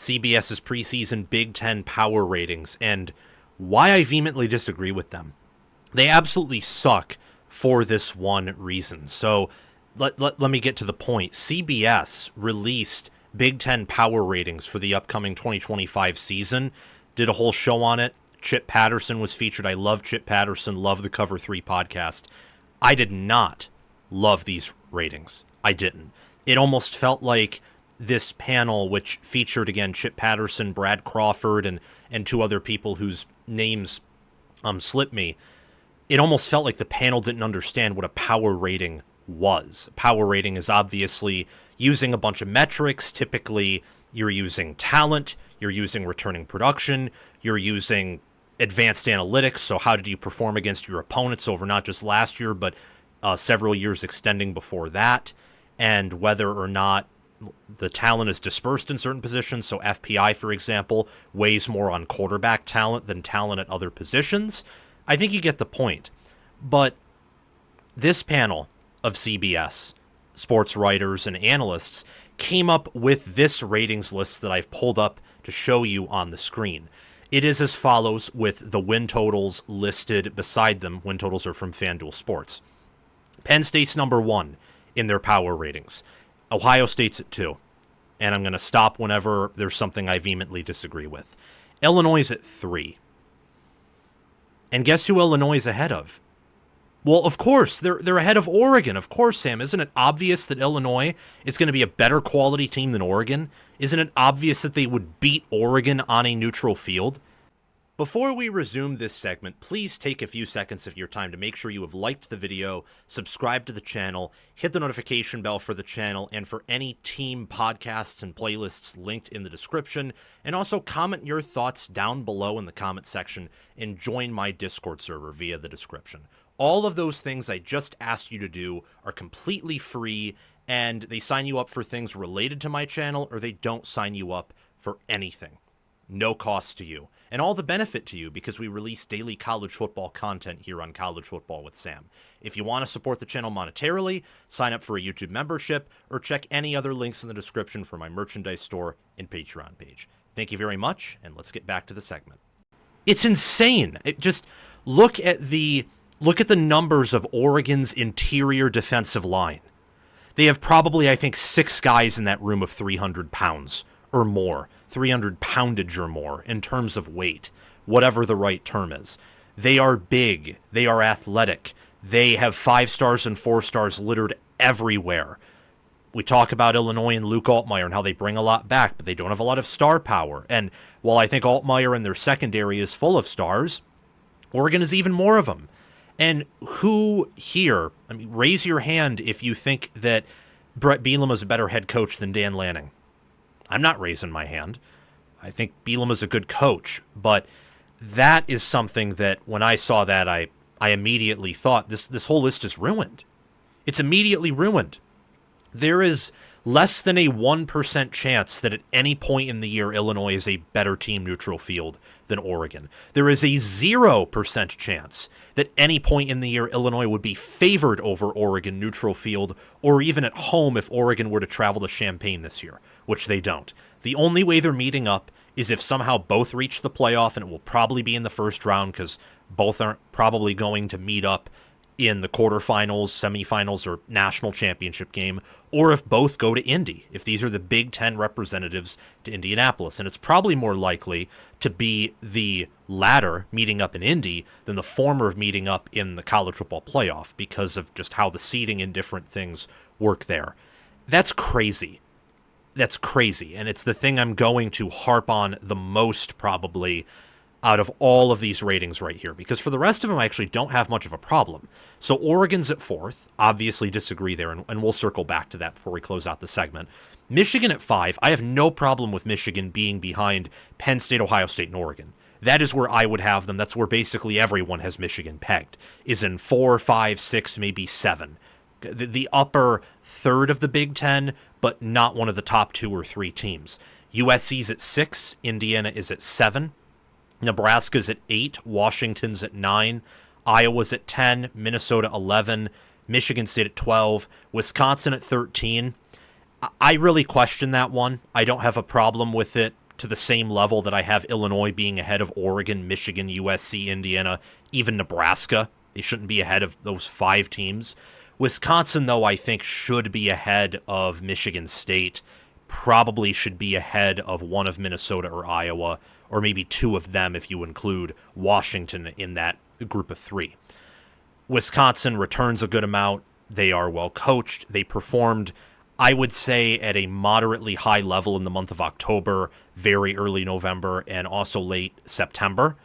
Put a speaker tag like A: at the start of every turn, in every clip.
A: CBS's preseason Big Ten power ratings and why I vehemently disagree with them. They absolutely suck for this one reason. So let me get to the point. CBS released Big Ten power ratings for the upcoming 2025 season, did a whole show on it. Chip Patterson was featured. I love Chip Patterson, love the Cover 3 podcast. I did not love these ratings. I didn't. It almost felt like this panel, which featured, again, Chip Patterson, Brad Crawford, and two other people whose names slip me, it almost felt like the panel didn't understand what a power rating was. Power rating is obviously using a bunch of metrics. Typically, you're using talent, you're using returning production, you're using advanced analytics. So how did you perform against your opponents over not just last year, but several years extending before that, and whether or not the talent is dispersed in certain positions. So FPI, for example, weighs more on quarterback talent than talent at other positions. I think you get the point. But this panel of CBS sports writers and analysts came up with this ratings list that I've pulled up to show you on the screen. It is as follows, with the win totals listed beside them. Win totals are from FanDuel Sports. Penn State's number 1 in their power ratings. Ohio State's at 2. And I'm going to stop whenever there's something I vehemently disagree with. Illinois is at 3. And guess who Illinois is ahead of? Well, of course, they're ahead of Oregon. Of course, Sam. Isn't it obvious that Illinois is going to be a better quality team than Oregon? Isn't it obvious that they would beat Oregon on a neutral field? Before we resume this segment, please take a few seconds of your time to make sure you have liked the video, subscribe to the channel, hit the notification bell for the channel and for any team podcasts and playlists linked in the description, and also comment your thoughts down below in the comment section and join my Discord server via the description. All of those things I just asked you to do are completely free, and they sign you up for things related to my channel, or they don't sign you up for anything. No cost to you, and all the benefit to you because we release daily college football content here on College Football with Sam. If you want to support the channel monetarily, sign up for a YouTube membership, or check any other links in the description for my merchandise store and Patreon page. Thank you very much, and let's get back to the segment. It's insane. Just look at the numbers of Oregon's interior defensive line. They have probably, I think, 6 guys in that room of 300 pounds or more. 300 poundage or more in terms of weight, whatever the right term is. They are big. They are athletic. They have 5 stars and 4 stars littered everywhere. We talk about Illinois and Luke Altmaier and how they bring a lot back, but they don't have a lot of star power. And while I think Altmaier in their secondary is full of stars, Oregon is even more of them. And who here, I mean, raise your hand if you think that Brett Bielema is a better head coach than Dan Lanning. I'm not raising my hand. I think Bielema is a good coach, but that is something that when I saw that, I immediately thought this whole list is ruined. It's immediately ruined. There is less than a 1% chance that at any point in the year Illinois is a better team neutral field than Oregon. There is a 0% chance that any point in the year Illinois would be favored over Oregon neutral field, or even at home if Oregon were to travel to Champaign this year, which they don't. The only way they're meeting up is if somehow both reach the playoff, and it will probably be in the first round because both aren't probably going to meet up in the quarterfinals, semifinals, or national championship game, or if both go to Indy, if these are the Big Ten representatives to Indianapolis. And it's probably more likely to be the latter, meeting up in Indy, than the former of meeting up in the college football playoff because of just how the seeding and different things work there. That's crazy. That's crazy. And it's the thing I'm going to harp on the most probably out of all of these ratings right here, because for the rest of them, I actually don't have much of a problem. So Oregon's at 4th, obviously disagree there, and we'll circle back to that before we close out the segment. Michigan at 5, I have no problem with Michigan being behind Penn State, Ohio State, and Oregon. That is where I would have them. That's where basically everyone has Michigan pegged, is in 4, 5, 6, maybe 7. The upper third of the Big Ten, but not one of the top 2 or 3 teams. USC's at 6, Indiana is at 7. Nebraska's at 8, Washington's at 9, Iowa's at 10, Minnesota 11, Michigan State at 12, Wisconsin at 13. I really question that one. I don't have a problem with it to the same level that I have Illinois being ahead of Oregon, Michigan, USC, Indiana, even Nebraska. They shouldn't be ahead of those 5 teams. Wisconsin, though, I think should be ahead of Michigan State, probably should be ahead of one of Minnesota or Iowa, or maybe 2 of them if you include Washington in that group of 3. Wisconsin returns a good amount. They are well coached. They performed, I would say, at a moderately high level in the month of October, very early November, and also late September.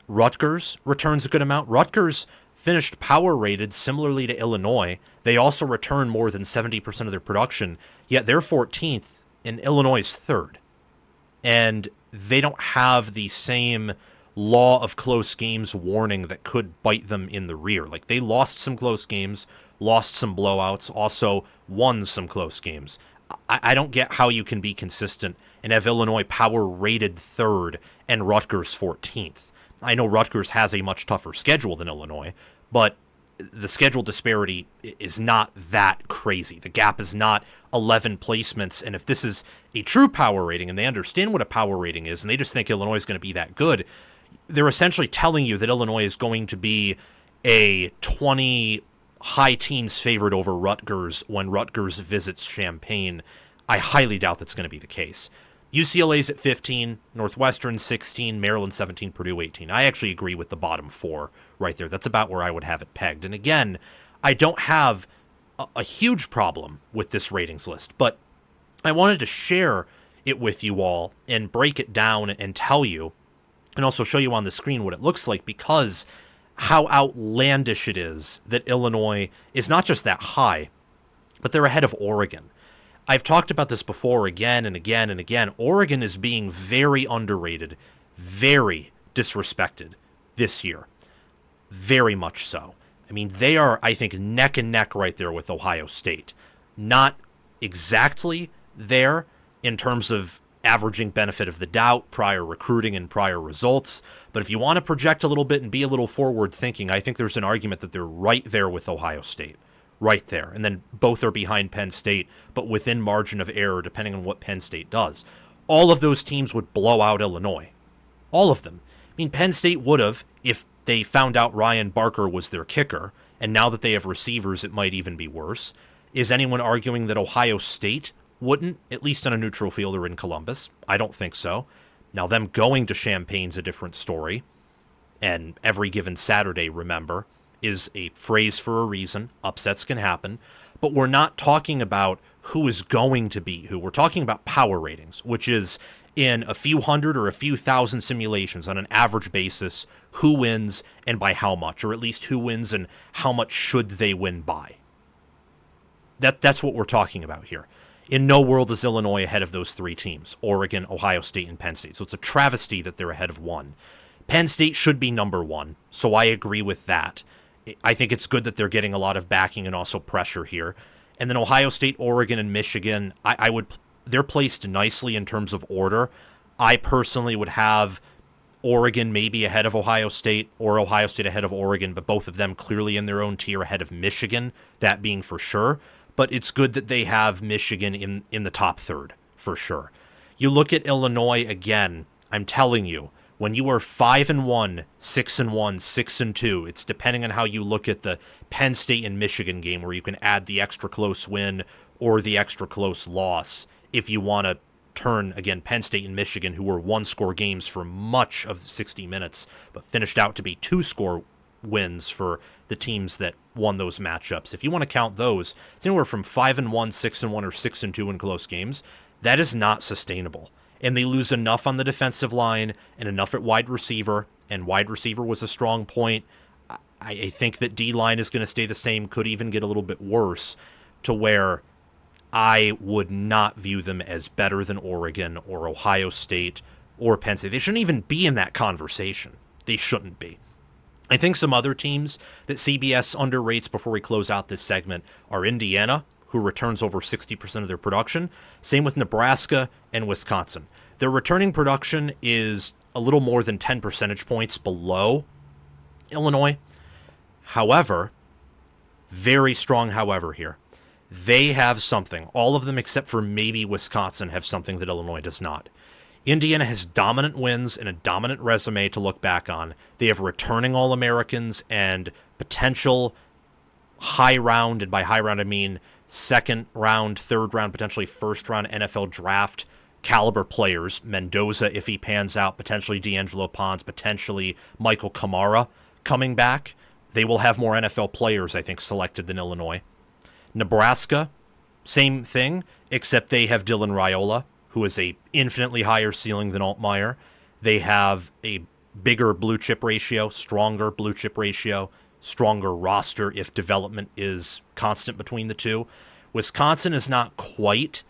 A: Rutgers returns a good amount. Rutgers finished power rated similarly to Illinois. They also return more than 70% of their production, yet they're 14th and Illinois is 3rd. And they don't have the same law of close games warning that could bite them in the rear. Like, they lost some close games, lost some blowouts, also won some close games. I don't get how you can be consistent and have Illinois power rated 3rd and Rutgers 14th. I know Rutgers has a much tougher schedule than Illinois, but the schedule disparity is not that crazy. The gap is not 11 placements, and if this is a true power rating and they understand what a power rating is and they just think Illinois is going to be that good, they're essentially telling you that Illinois is going to be a 20 high teens favorite over Rutgers when Rutgers visits Champaign. I highly doubt that's going to be the case. UCLA's at 15, Northwestern 16, Maryland 17, Purdue 18. I actually agree with the bottom 4 right there. That's about where I would have it pegged. And again, I don't have a huge problem with this ratings list, but I wanted to share it with you all and break it down and tell you, and also show you on the screen what it looks like, because how outlandish it is that Illinois is not just that high, but they're ahead of Oregon. I've talked about this before again and again and again. Oregon is being very underrated, very disrespected this year. Very much so. I mean, they are, I think, neck and neck right there with Ohio State. Not exactly there in terms of averaging benefit of the doubt, prior recruiting and prior results. But if you want to project a little bit and be a little forward thinking, I think there's an argument that they're right there with Ohio State. Right there. And then both are behind Penn State, but within margin of error, depending on what Penn State does. All of those teams would blow out Illinois. All of them. I mean, Penn State would have if they found out Ryan Barker was their kicker, and now that they have receivers, it might even be worse. Is anyone arguing that Ohio State wouldn't, at least on a neutral field or in Columbus? I don't think so. Now, them going to Champaign's a different story. And every given Saturday, remember, is a phrase for a reason. Upsets can happen. But we're not talking about who is going to beat who. We're talking about power ratings, which is in a few hundred or a few thousand simulations on an average basis, who wins and by how much, or at least who wins and how much should they win by. That's what we're talking about here. In no world is Illinois ahead of those 3 teams, Oregon, Ohio State, and Penn State. So it's a travesty that they're ahead of 1. Penn State should be number 1, so I agree with that. I think it's good that they're getting a lot of backing and also pressure here. And then Ohio State, Oregon, and Michigan, they're placed nicely in terms of order. I personally would have Oregon maybe ahead of Ohio State, or Ohio State ahead of Oregon, but both of them clearly in their own tier ahead of Michigan, that being for sure. But it's good that they have Michigan in the top 3rd, for sure. You look at Illinois again, I'm telling you, when you are 5-1, 6-1, 6-2, it's depending on how you look at the Penn State and Michigan game, where you can add the extra close win or the extra close loss if you want to turn, again, Penn State and Michigan, who were 1-score games for much of 60 minutes, but finished out to be 2-score wins for the teams that won those matchups. If you want to count those, it's anywhere from 5-1, 6-1, or 6-2 in close games. That is not sustainable. And they lose enough on the defensive line and enough at wide receiver, and wide receiver was a strong point. I think that D-line is going to stay the same, could even get a little bit worse, to where I would not view them as better than Oregon or Ohio State or Penn State. They shouldn't even be in that conversation. They shouldn't be. I think some other teams that CBS underrates before we close out this segment are Indiana, who returns over 60% of their production. Same with Nebraska and Wisconsin. Their returning production is a little more than 10 percentage points below Illinois. However, very strong however here. They have something. All of them except for maybe Wisconsin have something that Illinois does not. Indiana has dominant wins and a dominant resume to look back on. They have returning All-Americans and potential high round, and by high round I mean second round, third round, potentially first round NFL draft caliber players. Mendoza, if he pans out, potentially D'Angelo Pons, potentially Michael Kamara coming back. They will have more NFL players, I think, selected than Illinois. Nebraska, same thing, except they have Dylan Raiola, who is a infinitely higher ceiling than Altmaier. They have a bigger blue chip ratio, stronger blue chip ratio, stronger roster if development is constant between the two. Wisconsin is not quite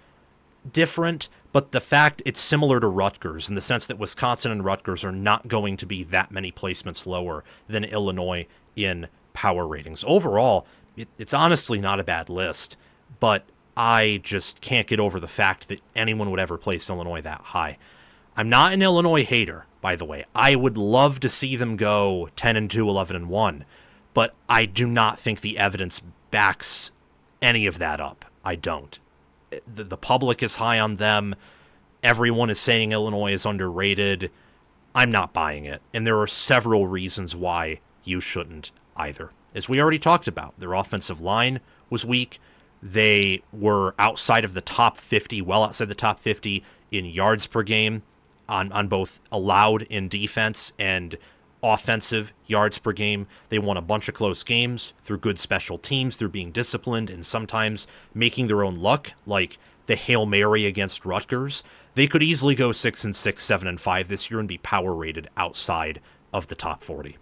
A: different, but the fact it's similar to Rutgers in the sense that Wisconsin and Rutgers are not going to be that many placements lower than Illinois in power ratings. Overall, it's honestly not a bad list, but I just can't get over the fact that anyone would ever place Illinois that high. I'm not an Illinois hater, by the way. I would love to see them go 10-2, 11-1, but I do not think the evidence backs any of that up. I don't. The public is high on them. Everyone is saying Illinois is underrated. I'm not buying it, and there are several reasons why you shouldn't either. As we already talked about, their offensive line was weak. They were outside of the top 50, well outside the top 50 in yards per game on both allowed in defense and offensive yards per game. They won a bunch of close games through good special teams, through being disciplined, and sometimes making their own luck, like the Hail Mary against Rutgers. They could easily go 6-6, 7-5 this year and be power rated outside of the top 40.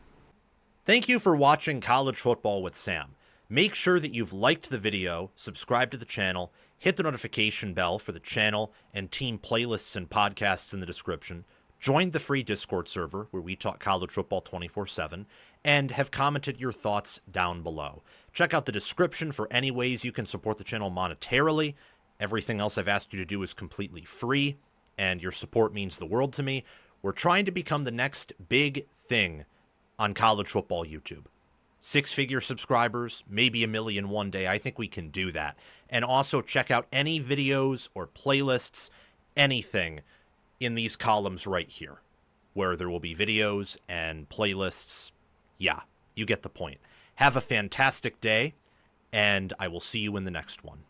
A: Thank you for watching College Football with Sam. Make sure that you've liked the video, subscribe to the channel, hit the notification bell for the channel and team playlists and podcasts in the description, join the free Discord server where we talk college football 24/7, and have commented your thoughts down below. Check out the description for any ways you can support the channel monetarily. Everything else I've asked you to do is completely free, and your support means the world to me. We're trying to become the next big thing on college football YouTube. 6-figure subscribers, maybe 1 million one day. I think we can do that. And also check out any videos or playlists, anything in these columns right here, where there will be videos and playlists. Yeah, you get the point. Have a fantastic day, and I will see you in the next one.